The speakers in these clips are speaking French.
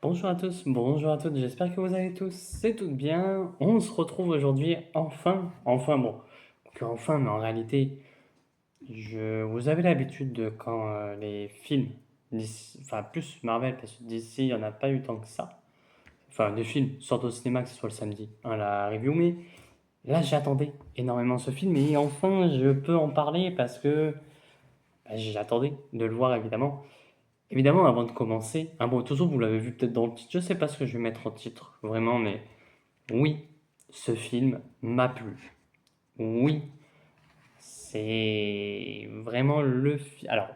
Bonjour à tous, bonjour à toutes, j'espère que vous allez tous et toutes bien. On se retrouve aujourd'hui mais en réalité, vous avez l'habitude de quand les films, enfin plus Marvel, parce que d'ici il n'y en a pas eu tant que ça, enfin des films sortent au cinéma, que ce soit le samedi, hein, la review, mais là j'attendais énormément ce film et enfin je peux en parler parce que j'attendais de le voir évidemment. Évidemment, avant de commencer, bon, de toute façon, vous l'avez vu peut-être dans le titre, je sais pas ce que je vais mettre en titre, vraiment, mais oui, ce film m'a plu. Oui, c'est vraiment le film. Alors,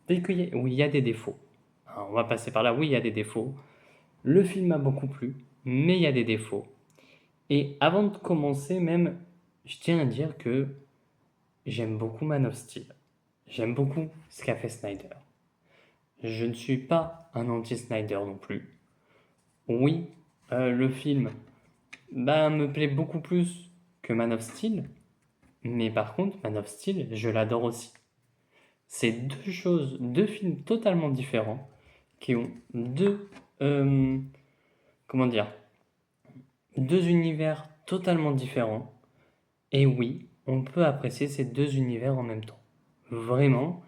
oui, il y a des défauts. Hein, on va passer par là, oui, il y a des défauts. Le film m'a beaucoup plu, mais il y a des défauts. Et avant de commencer, même, je tiens à dire que j'aime beaucoup Man of Steel. J'aime beaucoup ce qu'a fait Snyder. Je ne suis pas un anti-Snyder non plus. Oui, le film me plaît beaucoup plus que Man of Steel, mais par contre, Man of Steel, je l'adore aussi. C'est deux choses, deux films totalement différents qui ont euh, comment dire, deux univers totalement différents. Et oui, on peut apprécier ces deux univers en même temps. Vraiment,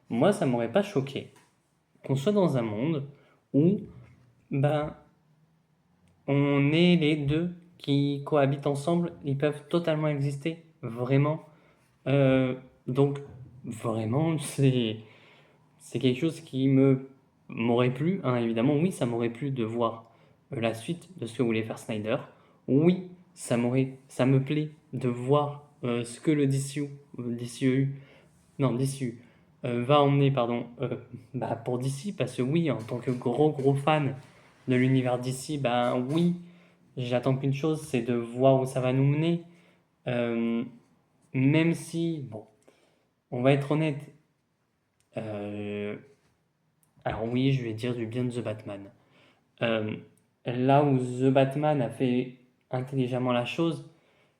moi, ça m'aurait pas choqué qu'on soit dans un monde où ben on est les deux qui cohabitent ensemble, ils peuvent totalement exister, vraiment. Euh, donc, vraiment, c'est quelque chose qui m'aurait plu, hein, évidemment. Oui, ça m'aurait plu de voir la suite de ce que voulait faire Snyder. Oui, ça me plaît de voir ce que le DCU, non, DCU, va emmener, pardon, pour DC, parce que oui, en tant que gros fan de l'univers DC, oui, j'attends qu'une chose, c'est de voir où ça va nous mener. Euh, Même si, bon, on va être honnête, euh, alors oui, je vais dire du bien de The Batman. Euh, Là où The Batman a fait intelligemment la chose,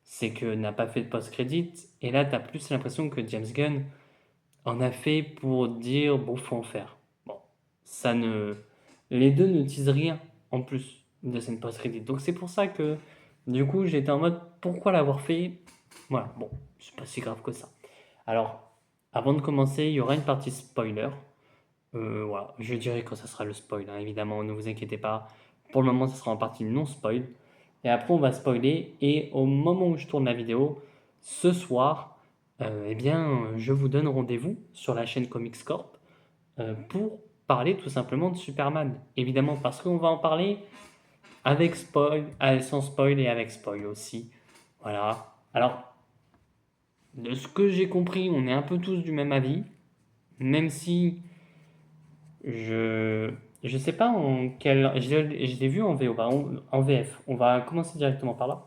c'est que n'a pas fait de post-crédit, et là, tu as plus l'impression que James Gunn en a fait pour dire, bon, faut en faire. Bon, ça ne... Les deux ne disent rien en plus de cette post-crédit. Donc c'est pour ça que, du coup, j'étais en mode, pourquoi l'avoir fait? Voilà, bon, c'est pas si grave que ça. Alors, avant de commencer, il y aura une partie spoiler. Voilà, je dirai quand ça sera le spoil, hein, évidemment, ne vous inquiétez pas. Pour le moment, ça sera en partie non spoil. Et après, on va spoiler. Et au moment où je tourne la vidéo, ce soir, je vous donne rendez-vous sur la chaîne Comics Corp pour parler tout simplement de Superman. Évidemment, parce qu'on va en parler avec spoil, sans spoil et avec spoil aussi. Voilà. Alors, de ce que j'ai compris, on est un peu tous du même avis, même si je je sais pas en quel je l'ai vu en VO, en VF. On va commencer directement par là.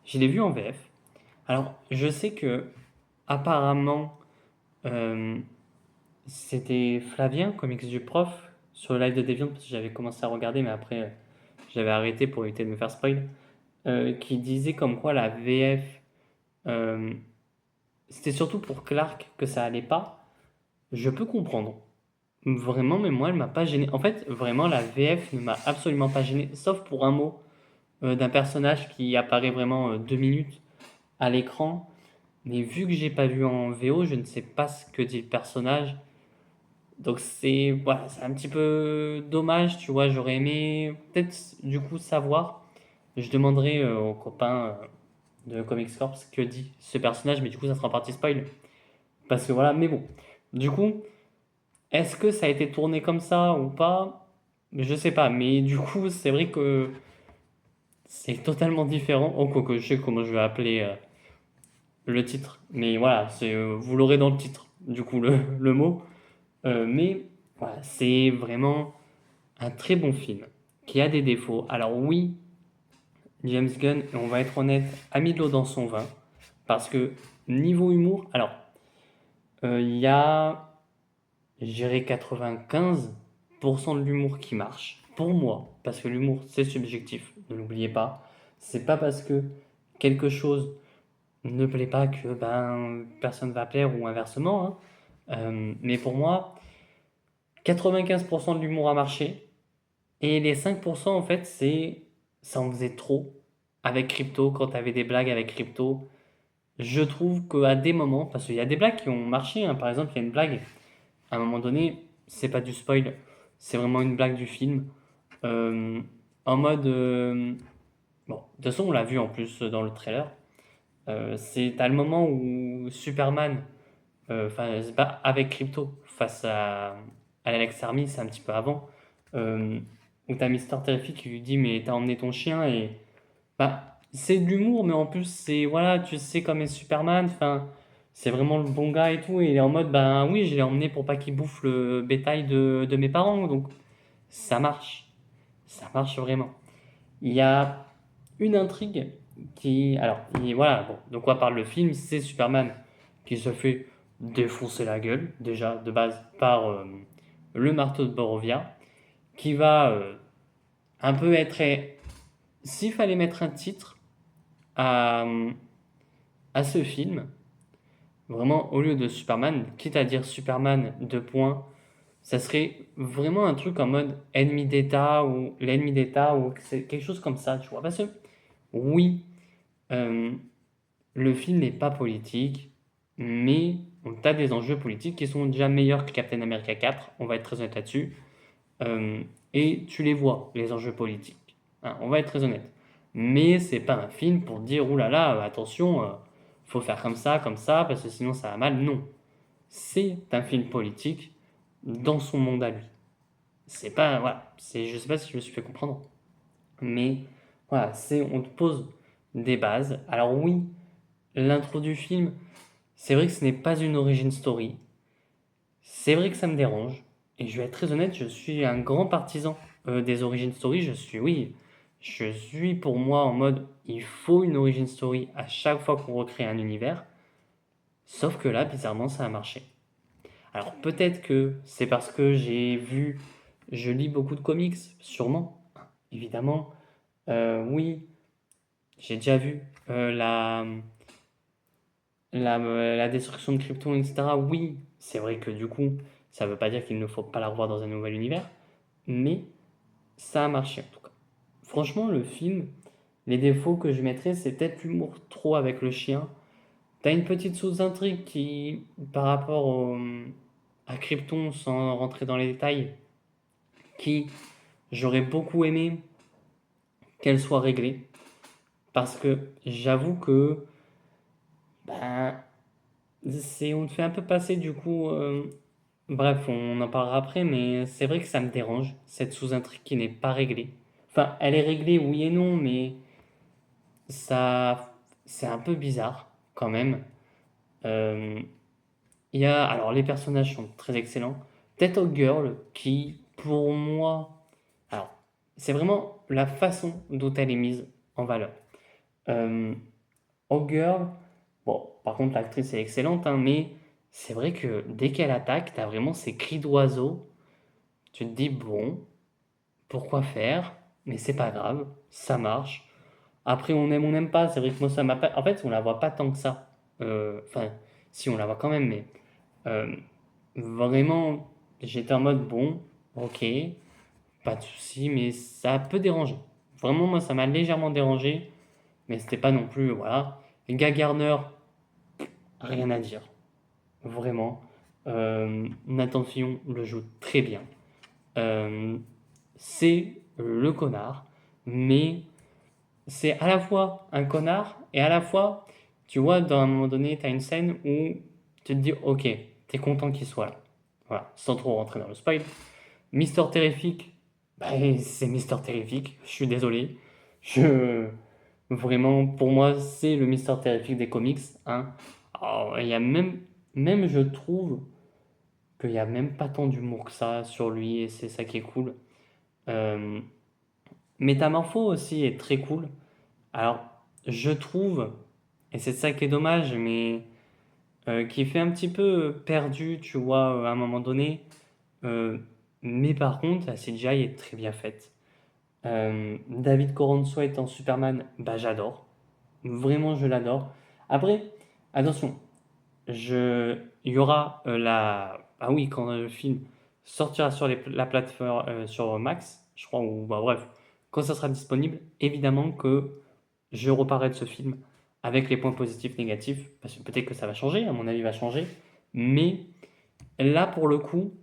Je l'ai vu en VF. Alors, je sais que apparemment euh, c'était Flavien, comics du prof, sur le live de Deviant, parce que j'avais commencé à regarder, mais après j'avais arrêté pour éviter de me faire spoil, qui disait comme quoi la VF, euh, c'était surtout pour Clark que ça allait pas. Je peux comprendre. Vraiment, mais moi, elle m'a pas gêné. En fait, vraiment, la VF ne m'a absolument pas gêné, sauf pour un mot d'un personnage qui apparaît vraiment 2 minutes à l'écran. Mais vu que j'ai pas vu en VO, je ne sais pas ce que dit le personnage. Donc c'est voilà, c'est un petit peu dommage, tu vois. J'aurais aimé peut-être du coup savoir. Je demanderai aux copains de Comics Corps ce que dit ce personnage, mais du coup ça sera en partie spoil. Parce que voilà, mais bon. Du coup, est-ce que ça a été tourné comme ça ou pas? Je sais pas, mais du coup, c'est vrai que c'est totalement différent. Oh, quoique je sais comment je vais appeler le titre. Mais voilà, vous l'aurez dans le titre, du coup, le mot. Mais voilà, c'est vraiment un très bon film qui a des défauts. Alors oui, James Gunn, et on va être honnête, a mis de l'eau dans son vin. Parce que niveau humour, alors, il y a, je dirais, 95% de l'humour qui marche. Pour moi, parce que l'humour, c'est subjectif, ne l'oubliez pas. C'est pas parce que quelque chose ne plaît pas que personne va plaire ou inversement, hein. Mais pour moi, 95% de l'humour a marché Et les 5%, en fait, ça en faisait trop avec Crypto, quand tu avais des blagues avec Crypto. Je trouve qu'à des moments, parce qu'il y a des blagues qui ont marché, hein. Par exemple, il y a une blague, à un moment donné, c'est pas du spoil, c'est vraiment une blague du film. Euh, en mode. Bon, de toute façon, on l'a vu en plus dans le trailer. T'as le moment où Superman se bat avec Crypto face à l'Alex Army, c'est un petit peu avant. euh, Où t'as Mister Terrific qui lui dit mais t'as emmené ton chien et bah, c'est de l'humour, mais en plus c'est voilà, tu sais comme est Superman, enfin c'est vraiment le bon gars et tout, et il est en mode bah oui, je l'ai emmené pour pas qu'il bouffe le bétail de mes parents, donc ça marche, ça marche vraiment. Il y a une intrigue voilà, bon, de quoi parle le film, c'est Superman qui se fait défoncer la gueule, déjà, de base, par le marteau de Borovia, qui va un peu être... S'il fallait mettre un titre à, à ce film, vraiment, au lieu de Superman, quitte à dire Superman, deux points, ça serait vraiment un truc en mode ennemi d'État, ou l'ennemi d'État, ou c'est quelque chose comme ça, tu vois. Parce que, oui, euh, le film n'est pas politique, mais on a des enjeux politiques qui sont déjà meilleurs que Captain America 4, on va être très honnête là-dessus. Euh, et tu les vois, les enjeux politiques. Hein, on va être très honnête. Mais c'est pas un film pour dire, oulala, attention, faut faire comme ça, parce que sinon ça va mal. Non. C'est un film politique dans son monde à lui. C'est pas, voilà, je sais pas si je me suis fait comprendre. Mais voilà, on te pose des bases. Alors oui, l'intro du film, c'est vrai que ce n'est pas une origin story. C'est vrai que ça me dérange. Et je vais être très honnête, je suis un grand partisan des origin story. Je suis pour moi en mode, il faut une origin story à chaque fois qu'on recrée un univers. Sauf que là, bizarrement, ça a marché. Alors peut-être que c'est parce que je lis beaucoup de comics, sûrement, évidemment. Oui, j'ai déjà vu la destruction de Krypton, etc. Oui, c'est vrai que du coup, ça ne veut pas dire qu'il ne faut pas la revoir dans un nouvel univers, mais ça a marché en tout cas. Franchement, le film, les défauts que je mettrais, c'est peut-être l'humour trop avec le chien. T'as une petite sous-intrigue qui, par rapport à Krypton, sans rentrer dans les détails, qui j'aurais beaucoup aimé qu'elle soit réglée, parce que j'avoue que ben, on te fait un peu passer du coup. Bref, on en parlera après, mais c'est vrai que ça me dérange, cette sous-intrigue qui n'est pas réglée. Enfin, elle est réglée, oui et non, mais ça, c'est un peu bizarre quand même. Euh, alors, les personnages sont très excellents. Peut-être Girl, qui, pour moi, alors, c'est vraiment la façon dont elle est mise en valeur. Euh, Girl, bon, par contre, l'actrice est excellente, hein, mais c'est vrai que dès qu'elle attaque, t'as vraiment ces cris d'oiseau. Tu te dis, bon, pourquoi faire? Mais c'est pas grave, ça marche. Après, on n'aime pas. C'est vrai que moi, ça m'a pas. En fait, on la voit pas tant que ça. Enfin, si, on la voit quand même, mais euh, vraiment, j'étais en mode, bon, ok, pas de souci, mais ça peut déranger. Vraiment, moi, ça m'a légèrement dérangé, mais c'était pas non plus, voilà. Guy Garner, rien à dire, vraiment. Nathan Fillon le joue très bien. Euh, c'est le connard, mais c'est à la fois un connard et à la fois, tu vois, dans un moment donné, tu as une scène où tu te dis, ok, t'es content qu'il soit là. Voilà, sans trop rentrer dans le spoil. Mister Terrific, bah, c'est Mister Terrific, je suis désolé. Je... Vraiment, pour moi, c'est le Mister Terrific des comics. Hein. Alors, il y a même, je trouve qu'il n'y a même pas tant d'humour que ça sur lui, et c'est ça qui est cool. Euh, Métamorpho aussi est très cool. Alors, je trouve, et c'est ça qui est dommage, mais qui fait un petit peu perdu, tu vois, à un moment donné. Euh, mais par contre, la CGI est très bien faite. David Corenswet en Superman, bah j'adore. Vraiment, je l'adore. Après, attention, il y aura Ah oui, quand le film sortira sur la plateforme sur Max, je crois, ou bah, bref, quand ça sera disponible, évidemment que je reparlerai de ce film avec les points positifs, négatifs, parce que peut-être que ça va changer, à mon avis, va changer, mais là, pour le coup,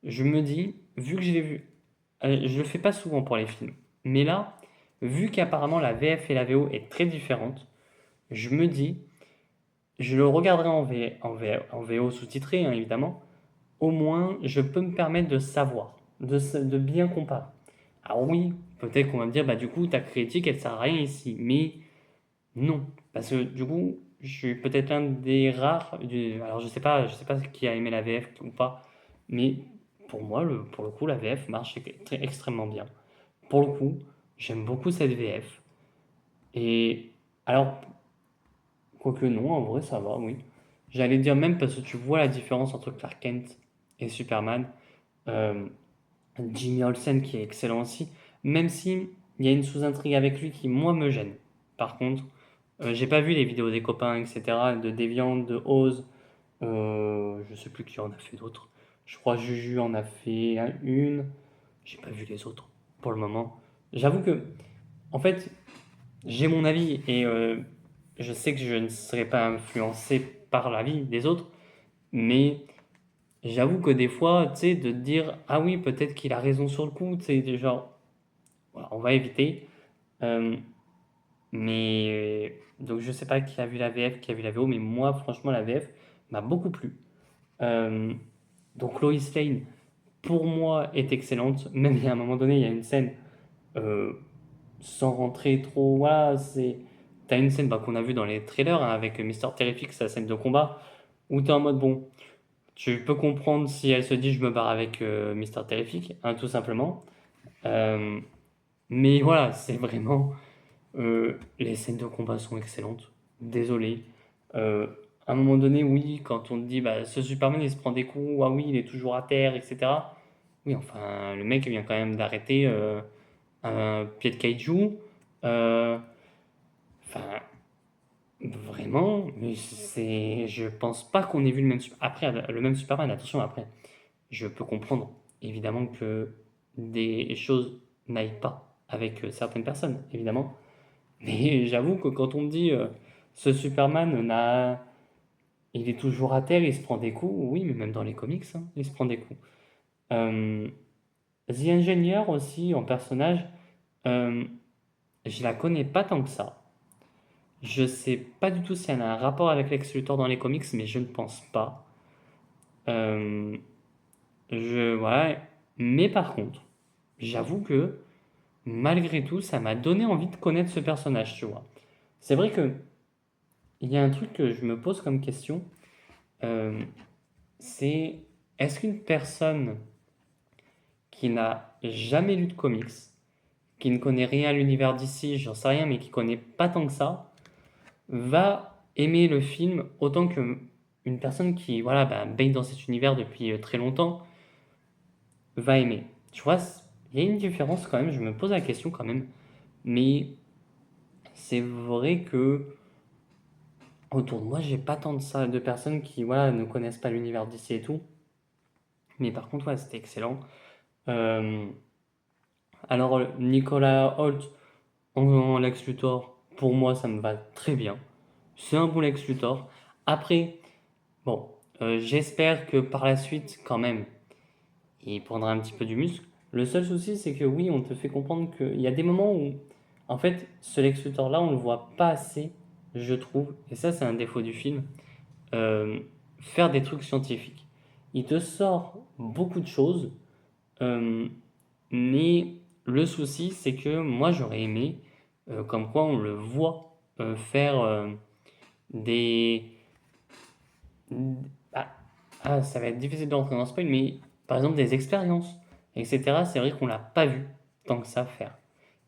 je me dis, vu que je l'ai vu, je le fais pas souvent pour les films, mais là, vu qu'apparemment la VF et la VO est très différente, je me dis, je le regarderai en VO sous-titré, hein, évidemment, au moins je peux me permettre de savoir, de bien comparer. Alors oui, peut-être qu'on va me dire, bah du coup, ta critique, elle sert à rien ici, mais non, parce que du coup, je suis peut-être l'un des rares, alors je sais pas qui a aimé la VF ou pas, mais pour moi, pour le coup, la VF marche extrêmement bien. Pour le coup, j'aime beaucoup cette VF. Et alors, quoique non, en vrai, ça va, oui. J'allais dire même parce que tu vois la différence entre Clark Kent et Superman. Euh, Jimmy Olsen qui est excellent aussi, même si il y a une sous-intrigue avec lui qui, moi, me gêne. Par contre, j'ai pas vu les vidéos des copains, etc., de Deviant, de Oz, je sais plus qui en a fait d'autres. Je crois Juju en a fait une. J'ai pas vu les autres pour le moment. J'avoue que, en fait, j'ai mon avis et je sais que je ne serai pas influencé par l'avis des autres, mais j'avoue que des fois, tu sais, de te dire, ah oui, peut-être qu'il a raison sur le coup, tu sais, genre, voilà, on va éviter. Euh, donc je sais pas qui a vu la VF, qui a vu la VO, mais moi, franchement, la VF m'a beaucoup plu. Euh, donc Lois Lane, pour moi, est excellente. Même il y a un moment donné, il y a une scène, euh, sans rentrer trop, voilà, t'as une scène bah, qu'on a vue dans les trailers hein, avec Mister Terrific, sa scène de combat, où t'es en mode, bon, tu peux comprendre si elle se dit je me barre avec Mister Terrific, hein, tout simplement. Euh, mais voilà, c'est vraiment. Les scènes de combat sont excellentes. Désolé. Euh, à un moment donné, oui, quand on te dit bah, ce Superman il se prend des coups, ah oui, il est toujours à terre, etc. Oui, enfin, le mec vient quand même d'arrêter un pied de kaiju. Euh, Enfin, vraiment, mais je pense pas qu'on ait vu le même, après, le même Superman. Attention, après, je peux comprendre évidemment que des choses n'aillent pas avec certaines personnes, évidemment. Mais j'avoue que quand on me dit ce Superman il est toujours à terre, il se prend des coups, oui, mais même dans les comics, hein, il se prend des coups. Euh, The Engineer aussi, en personnage, euh, je la connais pas tant que ça. Je sais pas du tout si elle a un rapport avec Lex Luthor dans les comics, mais je ne pense pas. Euh, voilà. Mais par contre, j'avoue que malgré tout, ça m'a donné envie de connaître ce personnage, tu vois. C'est vrai que il y a un truc que je me pose comme question, euh, c'est est-ce qu'une personne qui n'a jamais lu de comics, qui ne connaît rien à l'univers d'ici, j'en sais rien, mais qui connaît pas tant que ça, va aimer le film autant que une personne qui voilà, bah, baigne dans cet univers depuis très longtemps va aimer. Tu vois, il y a une différence quand même, je me pose la question quand même, mais c'est vrai que autour de moi, j'ai pas tant de ça, de personnes qui voilà, ne connaissent pas l'univers d'ici et tout. Mais par contre, ouais, c'était excellent. Euh, alors, Nicolas Holt en Lex Luthor, pour moi, ça me va très bien. C'est un bon Lex Luthor. Après, bon, j'espère que par la suite, quand même, il prendra un petit peu du muscle. Le seul souci, c'est que oui, on te fait comprendre qu'il y a des moments où, en fait, ce Lex Luthor-là, on le voit pas assez, je trouve. Et ça, c'est un défaut du film. euh, Faire des trucs scientifiques. Il te sort beaucoup de choses, euh, mais le souci, c'est que moi, j'aurais aimé, comme quoi on le voit faire des... Ah, ça va être difficile de rentrer dans le spoil, mais par exemple des expériences, etc. C'est vrai qu'on l'a pas vu tant que ça faire.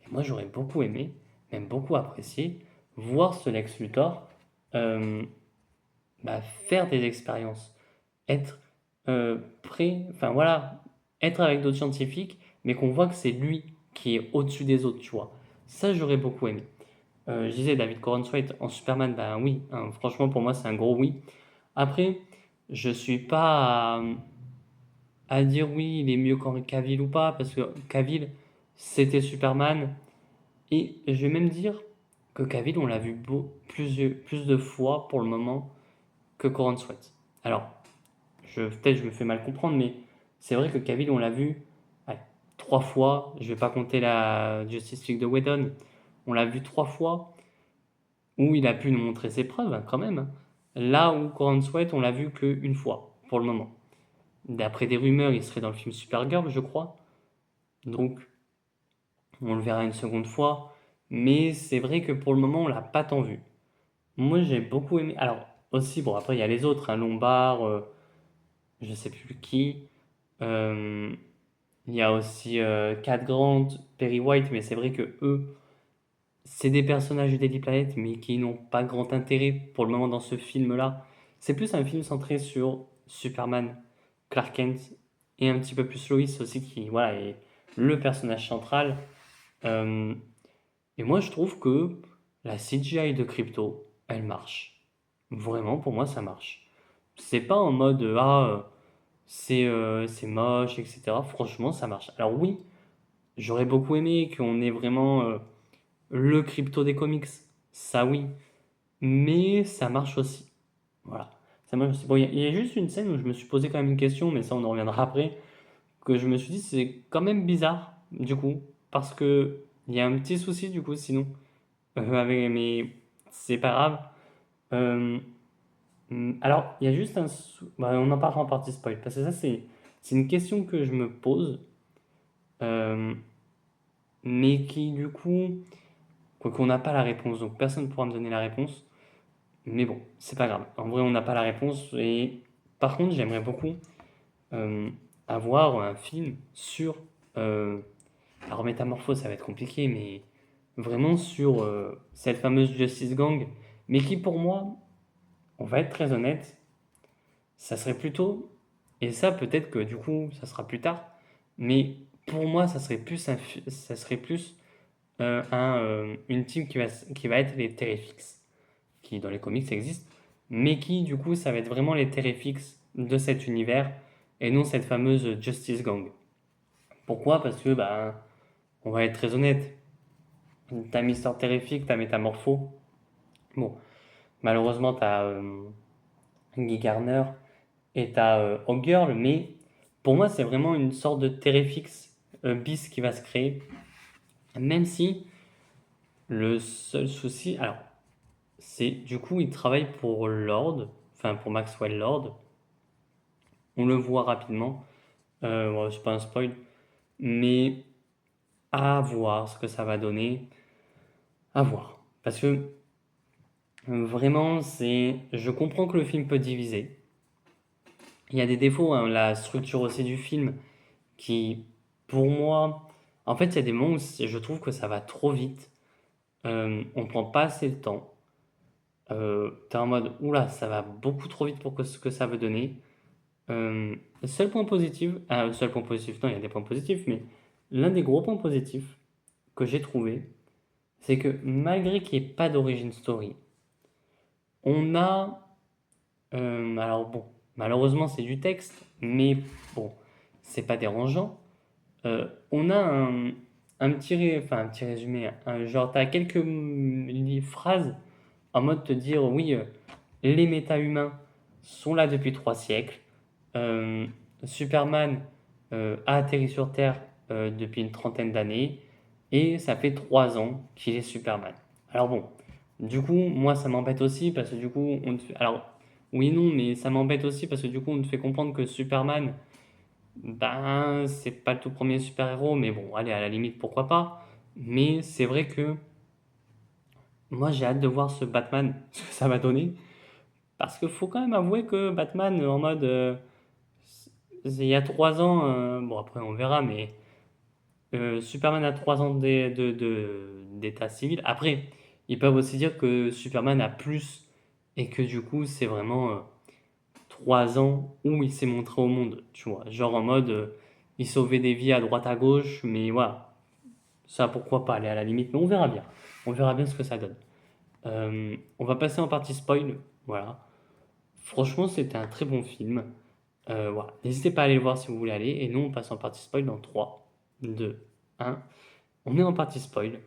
Et moi, j'aurais beaucoup aimé, même beaucoup apprécié, voir ce Lex Luthor euh, bah, faire des expériences, être prêt, enfin voilà, être avec d'autres scientifiques, mais qu'on voit que c'est lui qui est au-dessus des autres, tu vois. Ça, j'aurais beaucoup aimé. Je disais David Corenswet en Superman, ben oui, hein, franchement pour moi c'est un gros oui. Après, je suis pas à dire oui, il est mieux qu'Henry Cavill ou pas, parce que Cavill, c'était Superman. Et je vais même dire que Cavill, on l'a vu plus de fois pour le moment que Coran Sweat. Alors, peut-être je me fais mal comprendre, mais c'est vrai que Cavill, on l'a vu allez, 3 fois. Je vais pas compter la Justice League de Whedon. On l'a vu 3 fois où il a pu nous montrer ses preuves, hein, quand même. Là où Coran Sweat, on l'a vu qu'une fois pour le moment. D'après des rumeurs, il serait dans le film Supergirl, je crois. Donc, on le verra une seconde fois. Mais c'est vrai que pour le moment, on l'a pas tant vu. Moi, j'ai beaucoup aimé. Alors, aussi, bon, après, il y a les autres, hein, Lombard, je sais plus qui. Euh, il y a aussi Cat Grant, Perry White, mais c'est vrai que eux, c'est des personnages de Daily Planet, mais qui n'ont pas grand intérêt pour le moment dans ce film-là. C'est plus un film centré sur Superman, Clark Kent, et un petit peu plus Lois aussi, qui voilà, est le personnage central. Euh, et moi, je trouve que la CGI de Crypto, elle marche. Vraiment, pour moi, ça marche. C'est pas en mode c'est moche, etc. Franchement, ça marche. Alors oui, j'aurais beaucoup aimé qu'on ait vraiment le Crypto des comics. Ça oui, mais ça marche aussi. Voilà. Ça marche aussi. Bon, il y a juste une scène où je me suis posé quand même une question, mais ça on en reviendra après, que je me suis dit c'est quand même bizarre du coup, parce que il y a un petit souci du coup sinon. Mais c'est pas grave. Euh, alors, il y a juste bah, on en parlera en partie spoil, parce que ça, c'est une question que je me pose, euh, mais qui, du coup, quoi qu'on n'a pas la réponse, donc personne ne pourra me donner la réponse. Mais bon, c'est pas grave. En vrai, on n'a pas la réponse. Et par contre, j'aimerais beaucoup euh, avoir un film sur. euh, alors, Métamorphose, ça va être compliqué, mais vraiment sur cette fameuse Justice Gang, mais qui, pour moi, on va être très honnête, ça serait plutôt, et ça peut-être que du coup ça sera plus tard, mais pour moi ça serait plus, ça serait plus une team qui va être les Terrifics, qui dans les comics existent, mais qui du coup ça va être vraiment les Terrifics de cet univers et non cette fameuse Justice Gang. Pourquoi? Parce que bah, on va être très honnête, t'as Mister Terrific, t'as Métamorpho, bon, malheureusement t'as Guy Garner, et t'as Hawkgirl, mais pour moi, c'est vraiment une sorte de Terrifix bis qui va se créer. Même si le seul souci, alors, c'est du coup, il travaille pour Lord, enfin pour Maxwell Lord. On le voit rapidement. Bon, c'est pas un spoil, mais à voir ce que ça va donner. À voir. Parce que vraiment, je comprends que le film peut diviser. Il y a des défauts, hein, la structure aussi du film qui, pour moi, en fait, il y a des moments où je trouve que ça va trop vite. On prend pas assez le temps. T'es en mode, oula, ça va beaucoup trop vite pour ce que ça veut donner. Le seul point positif, le seul point positif, non, il y a des points positifs, mais l'un des gros points positifs que j'ai trouvé, c'est que malgré qu'il n'y ait pas d'origine story, on a, alors bon, malheureusement c'est du texte, mais bon, c'est pas dérangeant. On a un petit résumé, genre tu as quelques phrases en mode te dire oui, les méta-humains sont là depuis 3 siècles. Euh, Superman a atterri sur Terre depuis une trentaine d'années et ça fait 3 ans qu'il est Superman. Alors bon, du coup, moi ça m'embête aussi parce que du coup, alors oui et non, mais ça m'embête aussi parce que du coup, on te fait comprendre que Superman, ben, c'est pas le tout premier super-héros, mais bon, allez, à la limite, pourquoi pas. Mais c'est vrai que moi j'ai hâte de voir ce Batman, ce que ça va donner. Parce qu'il faut quand même avouer que Batman, en mode. Il y a 3 ans, bon après on verra, mais Superman a 3 ans d'état civil. Après, ils peuvent aussi dire que Superman a plus et que du coup c'est vraiment 3 ans où il s'est montré au monde, tu vois. Genre en mode, il sauvait des vies à droite à gauche, mais voilà, ça pourquoi pas aller à la limite, mais on verra bien. On verra bien ce que ça donne. On va passer en partie spoil, voilà. Franchement, c'était un très bon film. Voilà. N'hésitez pas à aller le voir si vous voulez aller. Et nous, on passe en partie spoil dans 3, 2, 1. on est en partie spoil.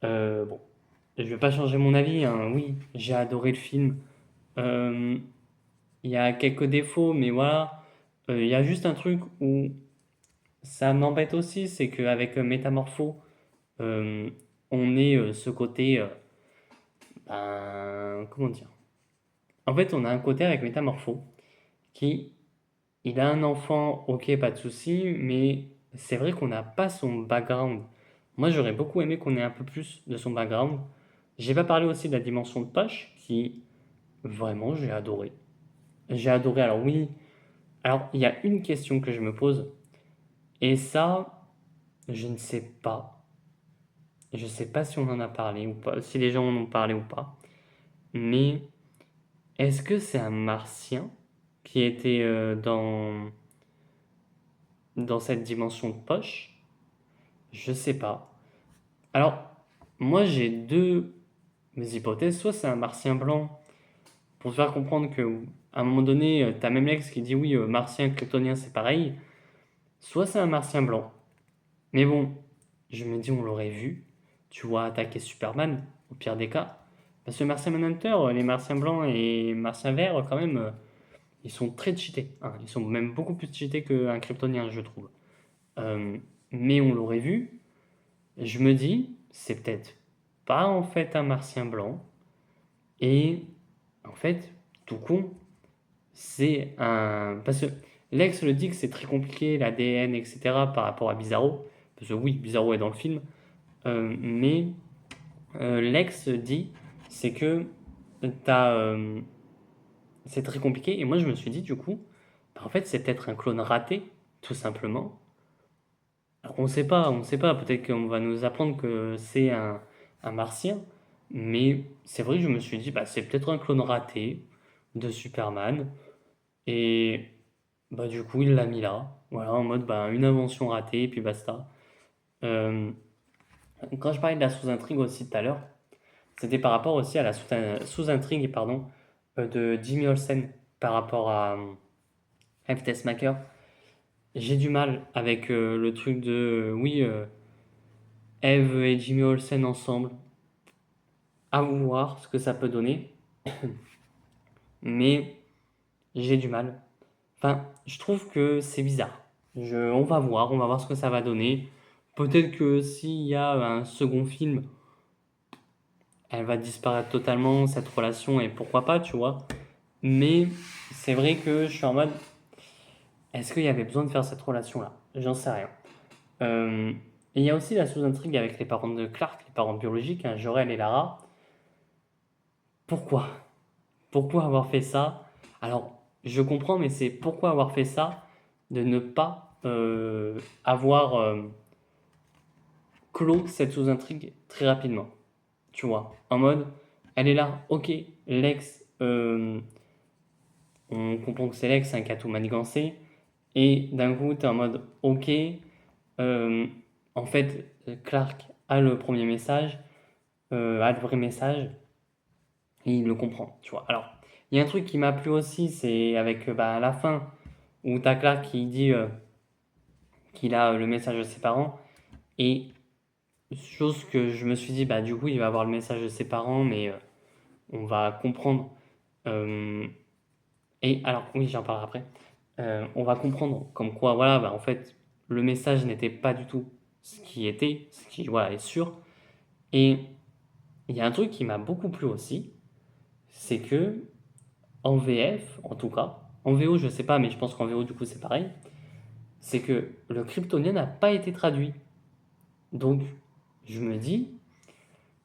Bon, je vais pas changer mon avis, hein. Oui, j'ai adoré le film. Euh, Il y a quelques défauts, mais voilà. Il y a juste un truc où ça m'embête aussi, c'est qu'avec Métamorpho, euh, on est ce côté, comment dire? En fait, on a un côté avec Métamorpho qui, il a un enfant, ok, pas de souci, mais c'est vrai qu'on n'a pas son background. Moi, j'aurais beaucoup aimé qu'on ait un peu plus de son background. J'ai pas parlé aussi de la dimension de poche, qui, vraiment, j'ai adoré. J'ai adoré. Alors oui, alors il y a une question que je me pose, et ça, je ne sais pas. Je sais pas si on en a parlé ou pas, si les gens en ont parlé ou pas. Mais est-ce que c'est un martien qui était dans cette dimension de poche? Je sais pas. Alors, moi j'ai deux hypothèses. Soit c'est un martien blanc, pour te faire comprendre que à un moment donné, t'as même l'ex qui dit oui, martien, kryptonien c'est pareil. Soit c'est un martien blanc. Mais bon, je me dis on l'aurait vu, tu vois, attaquer Superman, au pire des cas. Parce que Martien Manhunter, les martiens blancs et martiens verts, quand même, ils sont très cheatés, hein. Ils sont même beaucoup plus cheatés qu'un kryptonien, je trouve. Euh, mais on l'aurait vu. Je me dis, c'est peut-être pas en fait un martien blanc. Et en fait, tout con, c'est un. Parce que Lex le dit que c'est très compliqué, l'ADN, etc., par rapport à Bizarro. Parce que oui, Bizarro est dans le film. Mais Lex dit, c'est que t'as, c'est très compliqué. Et moi, je me suis dit, du coup, bah, en fait, c'est peut-être un clone raté, tout simplement. Alors, on sait pas. Peut-être qu'on va nous apprendre que c'est un martien. Mais c'est vrai que je me suis dit, bah, c'est peut-être un clone raté de Superman. Et bah, du coup, il l'a mis là. Voilà, en mode bah, une invention ratée, et puis basta. Euh, Quand je parlais de la sous-intrigue aussi tout à l'heure, c'était par rapport aussi à la sous-intrigue pardon, de Jimmy Olsen par rapport à F. Tessmaker. J'ai du mal avec le truc de oui, Eve et Jimmy Olsen ensemble, à voir ce que ça peut donner, mais j'ai du mal. Enfin, je trouve que c'est bizarre. On va voir ce que ça va donner. Peut-être que s'il y a un second film, elle va disparaître totalement, cette relation, et pourquoi pas, tu vois. Mais c'est vrai que je suis en mode, est-ce qu'il y avait besoin de faire cette relation-là? J'en sais rien. Et il y a aussi la sous-intrigue avec les parents de Clark, les parents biologiques, hein, Jor-El et Lara. Pourquoi? Pourquoi avoir fait ça? Alors, je comprends, mais c'est pourquoi avoir fait ça de ne pas avoir clos cette sous-intrigue très rapidement. Tu vois, en mode, elle est là, ok, Lex, on comprend que c'est Lex, hein, qui a tout manigancé, et d'un coup, tu es en mode, ok, euh, en fait, Clark a le premier message, a le vrai message, et il le comprend, tu vois. Alors, il y a un truc qui m'a plu aussi, c'est avec bah, la fin, où t'as Clark qui dit qu'il a le message de ses parents, et chose que je me suis dit, bah du coup, il va avoir le message de ses parents, mais on va comprendre. euh, et alors, oui, j'en parlerai après. On va comprendre comme quoi, voilà, bah, en fait, le message n'était pas du tout ce qui était, ce qui, voilà, est sûr. Et il y a un truc qui m'a beaucoup plu aussi, c'est que en VF, en tout cas, en VO, je sais pas, mais je pense qu'en VO, du coup, c'est pareil, c'est que le kryptonien n'a pas été traduit. Donc, je me dis,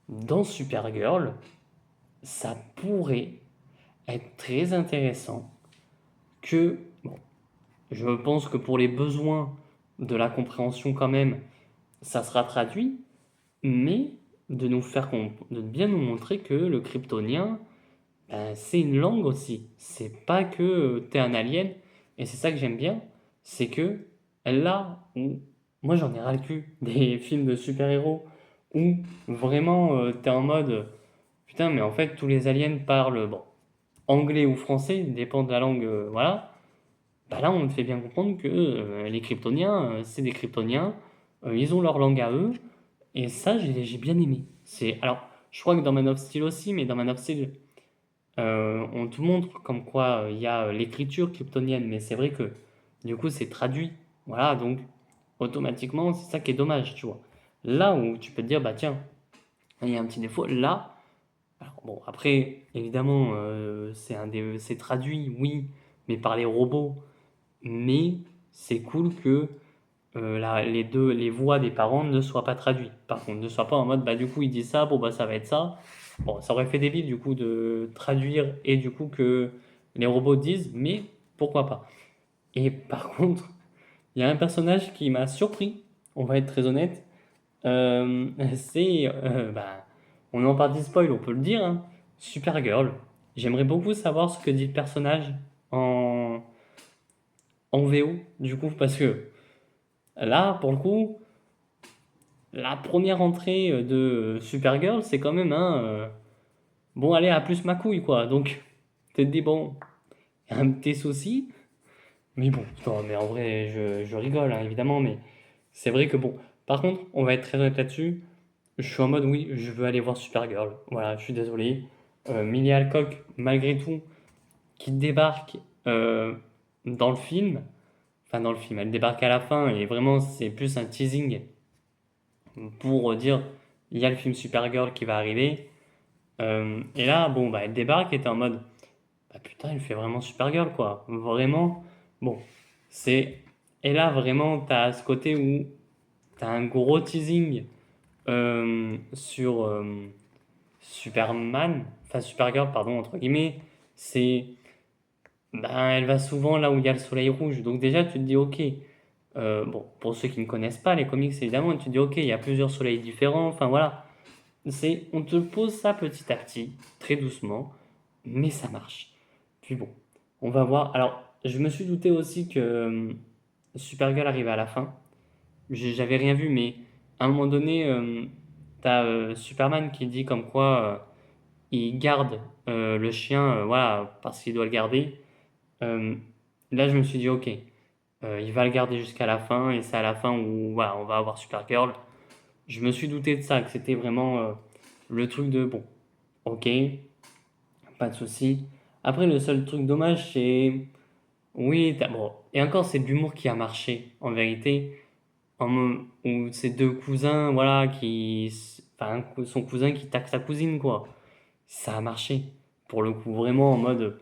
dans Supergirl, ça pourrait être très intéressant que, bon, je pense que pour les besoins de la compréhension quand même, ça sera traduit, mais de bien nous montrer que le kryptonien, ben, c'est une langue aussi. C'est pas que t'es un alien, et c'est ça que j'aime bien, c'est que là où moi j'en ai ras le cul des films de super-héros où vraiment t'es en mode putain, mais en fait tous les aliens parlent bon, anglais ou français, dépend de la langue, voilà. Bah là, on te fait bien comprendre que les kryptoniens, c'est des kryptoniens, ils ont leur langue à eux, Et ça, j'ai bien aimé. Alors, je crois que dans Man of Steel aussi, mais dans Man of Steel, on te montre comme quoi il y a l'écriture kryptonienne, mais c'est vrai que du coup, c'est traduit. Voilà, donc automatiquement, c'est ça qui est dommage, tu vois. Là où tu peux te dire, bah tiens, il y a un petit défaut. Là, alors bon, après, évidemment, c'est traduit, oui, mais par les robots. Mais c'est cool que les voix des parents ne soient pas traduites. Par contre, ne soient pas en mode, bah du coup, il dit ça, bon bah ça va être ça. Bon, ça aurait fait débile du coup de traduire et du coup que les robots disent, mais pourquoi pas. Et par contre, il y a un personnage qui m'a surpris, on va être très honnête, bah, on en parle des spoil, on peut le dire, hein, Supergirl. J'aimerais beaucoup savoir ce que dit le personnage en, en VO, du coup, parce que là, pour le coup, la première entrée de Supergirl, c'est quand même un bon, allez, à plus ma couille, quoi. Donc, tu te dis, bon, il y a un petit souci, mais bon, non, mais en vrai, je rigole, hein, évidemment, mais c'est vrai que bon. Par contre, on va être très honnête là-dessus. Je suis en mode, oui, je veux aller voir Supergirl. Voilà, je suis désolé. Millie Alcock, malgré tout, qui débarque euh, dans le film, enfin dans le film, elle débarque à la fin et vraiment, c'est plus un teasing pour dire, il y a le film Supergirl qui va arriver. Et là, bon, bah, elle débarque et t'es en mode, bah putain, il fait vraiment Supergirl, quoi. Vraiment, bon, c'est. Et là, vraiment, t'as ce côté où t'as un gros teasing sur Superman, enfin Supergirl, pardon, entre guillemets. C'est. Ben, elle va souvent là où il y a le soleil rouge. Donc, déjà, tu te dis, ok. Bon, pour ceux qui ne connaissent pas les comics, évidemment, tu te dis, ok, il y a plusieurs soleils différents. Enfin, voilà. On te pose ça petit à petit, très doucement, mais ça marche. Puis bon, on va voir. Alors, je me suis douté aussi que Supergirl arrivait à la fin. J'avais rien vu, mais à un moment donné, t'as Superman qui dit comme quoi il garde le chien, voilà, parce qu'il doit le garder. Euh, Là, je me suis dit, ok, il va le garder jusqu'à la fin, et c'est à la fin où voilà, on va avoir Supergirl. Je me suis douté de ça, que c'était vraiment le truc de bon, ok, pas de souci. Après, le seul truc dommage, c'est. Oui, bon. Et encore, c'est de l'humour qui a marché, en vérité. Où ces deux cousins, voilà, enfin, son cousin qui taxe sa cousine, quoi. Ça a marché. Pour le coup, vraiment en mode.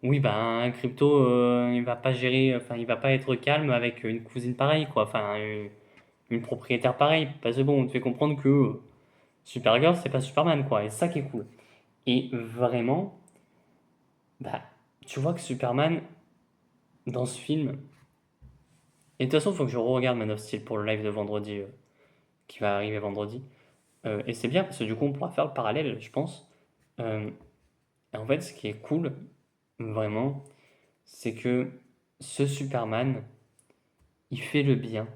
Oui, ben, un crypto, il va pas gérer. Enfin, il va pas être calme avec une cousine pareille, quoi. Enfin, une propriétaire pareille. Parce que bon, on te fait comprendre que Supergirl, c'est pas Superman, quoi. Et c'est ça qui est cool. Et vraiment, bah, tu vois que Superman, dans ce film, et de toute façon, il faut que je re-regarde Man of Steel pour le live de vendredi qui va arriver vendredi. Et c'est bien parce que du coup, on pourra faire le parallèle, je pense. Euh, et en fait, ce qui est cool, vraiment, c'est que ce Superman, il fait le bien,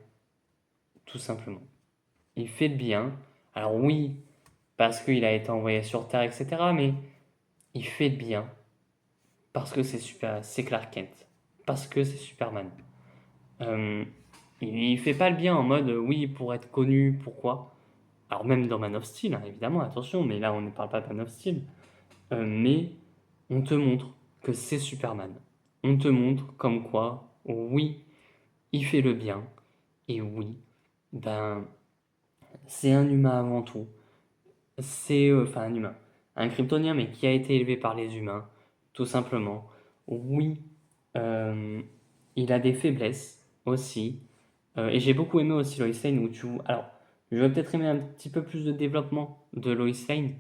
tout simplement. Il fait le bien. Alors oui, parce qu'il a été envoyé sur Terre, etc. Mais il fait le bien parce que c'est Clark Kent, parce que c'est Superman. Euh, il fait pas le bien en mode oui pour être connu, pourquoi? Alors même dans Man of Steel, hein, évidemment, attention, mais là on ne parle pas de Man of Steel. Mais on te montre que c'est Superman. On te montre comme quoi, oui, il fait le bien, et oui, ben c'est un humain avant tout. C'est enfin un humain, un kryptonien, mais qui a été élevé par les humains, tout simplement. Oui, euh, il a des faiblesses aussi. Et j'ai beaucoup aimé aussi Lois Lane où tu. Alors, j'aurais peut-être aimé un petit peu plus de développement de Lois Lane,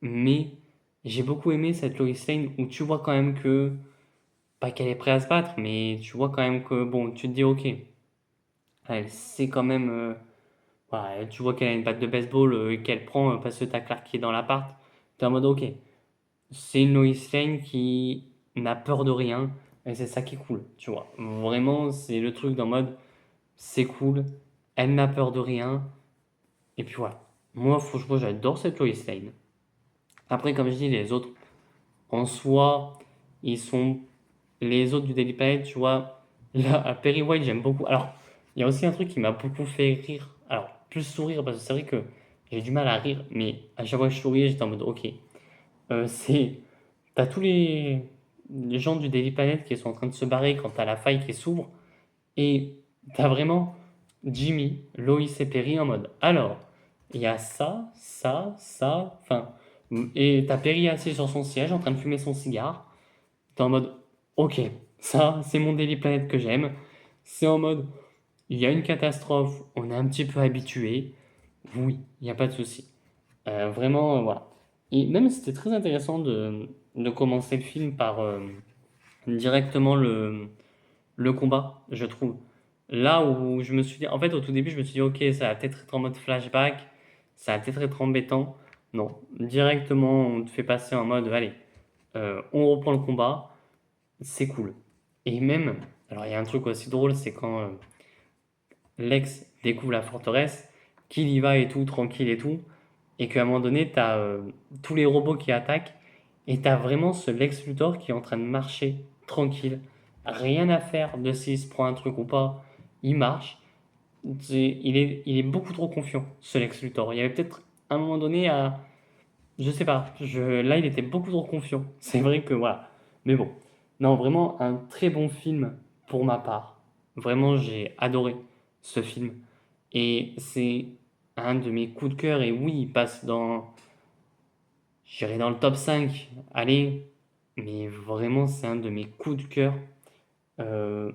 mais j'ai beaucoup aimé cette Lois Lane où tu vois quand même que. Pas qu'elle est prête à se battre, mais tu vois quand même que, bon, tu te dis, ok, elle sait quand même. Voilà, tu vois qu'elle a une batte de baseball et qu'elle prend parce que t'as Clark qui est dans l'appart. T'es en mode, ok, c'est une Lois Lane qui n'a peur de rien, et c'est ça qui est cool, tu vois. Vraiment, c'est le truc dans mode, c'est cool, elle n'a peur de rien, et puis voilà. Moi, franchement, j'adore cette Lois Lane. Après, comme je dis, les autres, en soi, ils sont. Les autres du Daily Planet, tu vois, là, à Perry White, j'aime beaucoup. Alors, il y a aussi un truc qui m'a beaucoup fait rire. Alors, plus sourire, parce que c'est vrai que j'ai du mal à rire, mais à chaque fois que je souriais, j'étais en mode OK. C'est t'as tous les gens du Daily Planet qui sont en train de se barrer quand t'as la faille qui s'ouvre et t'as vraiment Jimmy, Loïs et Perry en mode alors, il y a ça, ça, ça, enfin, et t'as Perry assis sur son siège en train de fumer son cigare. T'es en mode ok, ça, c'est mon Daily Planet que j'aime. C'est en mode il y a une catastrophe, on est un petit peu habitué. Oui, il n'y a pas de souci. Vraiment, voilà. Et même c'était très intéressant de commencer le film par directement le combat, je trouve. Là où je me suis dit, en fait, au tout début, je me suis dit, ok, ça va peut-être être en mode flashback, ça va peut-être être embêtant. Non, directement, on te fait passer en mode, allez, on reprend le combat, c'est cool. Et même, alors il y a un truc aussi drôle, c'est quand Lex découvre la forteresse, qu'il y va et tout, tranquille et tout, et qu'à un moment donné, tu as tous les robots qui attaquent, et tu as vraiment ce Lex Luthor qui est en train de marcher tranquille, rien à faire de s'il se prend un truc ou pas, il marche. Il est beaucoup trop confiant, ce Lex Luthor. Il y avait peut-être un moment donné à. Je sais pas, là il était beaucoup trop confiant. C'est vrai que voilà. Mais bon, non, vraiment un très bon film pour ma part. Vraiment, j'ai adoré ce film. Et c'est un de mes coups de cœur. Et oui, il passe dans, j'irai dans le top 5. Allez, mais vraiment, c'est un de mes coups de cœur. Euh,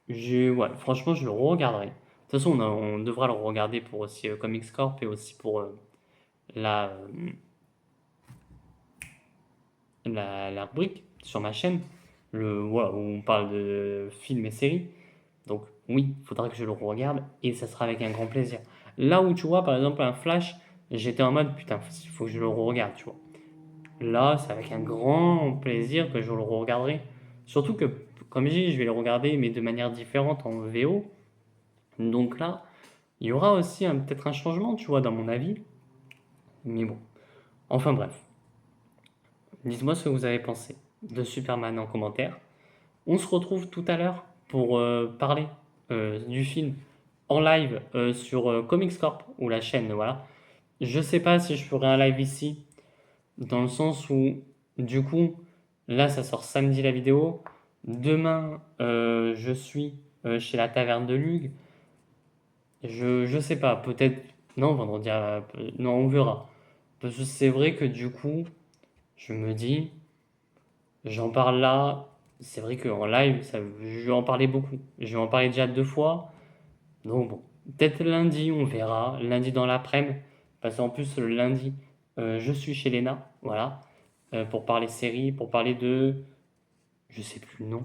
ouais, franchement, je le regarderai. De toute façon, on devra le regarder pour aussi Comics Corp et aussi pour la, euh, la rubrique sur ma chaîne, voilà, où on parle de films et séries. Donc oui, il faudra que je le regarde et ça sera avec un grand plaisir. Là où tu vois, par exemple, un Flash, j'étais en mode putain, il faut que je le regarde, tu vois. Là, c'est avec un grand plaisir que je le regarderai. Surtout que, comme je dis, je vais le regarder, mais de manière différente en VO. Donc là, il y aura aussi peut-être un changement, tu vois, dans mon avis. Mais bon, enfin bref. Dites-moi ce que vous avez pensé de Superman en commentaire. On se retrouve tout à l'heure pour parler du film en live sur Comics Corp ou la chaîne, voilà. Je sais pas si je ferai un live ici, dans le sens où, du coup, là ça sort samedi la vidéo. Demain, je suis chez la taverne de Lug. Je sais pas, peut-être. Non, vendredi, non, on verra. Parce que c'est vrai que du coup, je me dis, j'en parle là. C'est vrai qu'en live, je vais en parler beaucoup. Je vais en parler déjà 2 fois. Donc bon, peut-être lundi, on verra. Lundi dans l'après-midi. Parce qu'en plus, le lundi, je suis chez Léna. Voilà. Pour parler série, pour parler de. Je sais plus le nom.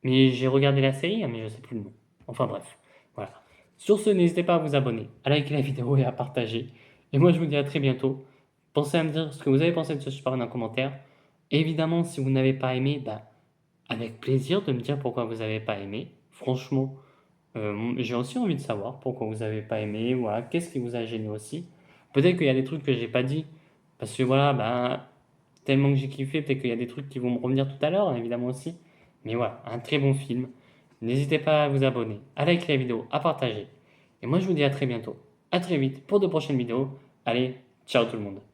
Mais j'ai regardé la série, hein, mais je sais plus le nom. Enfin bref. Voilà. Sur ce, n'hésitez pas à vous abonner, à liker la vidéo et à partager. Et moi, je vous dis à très bientôt. Pensez à me dire ce que vous avez pensé de ce super en commentaire. Évidemment, si vous n'avez pas aimé, bah, avec plaisir de me dire pourquoi vous n'avez pas aimé. Franchement, j'ai aussi envie de savoir pourquoi vous n'avez pas aimé. Voilà, qu'est-ce qui vous a gêné aussi. Peut-être qu'il y a des trucs que j'ai pas dit. Parce que voilà, bah, tellement que j'ai kiffé, peut-être qu'il y a des trucs qui vont me revenir tout à l'heure, évidemment aussi. Mais voilà, un très bon film. N'hésitez pas à vous abonner, à liker la vidéo, à partager. Et moi, je vous dis à très bientôt. À très vite pour de prochaines vidéos. Allez, ciao tout le monde.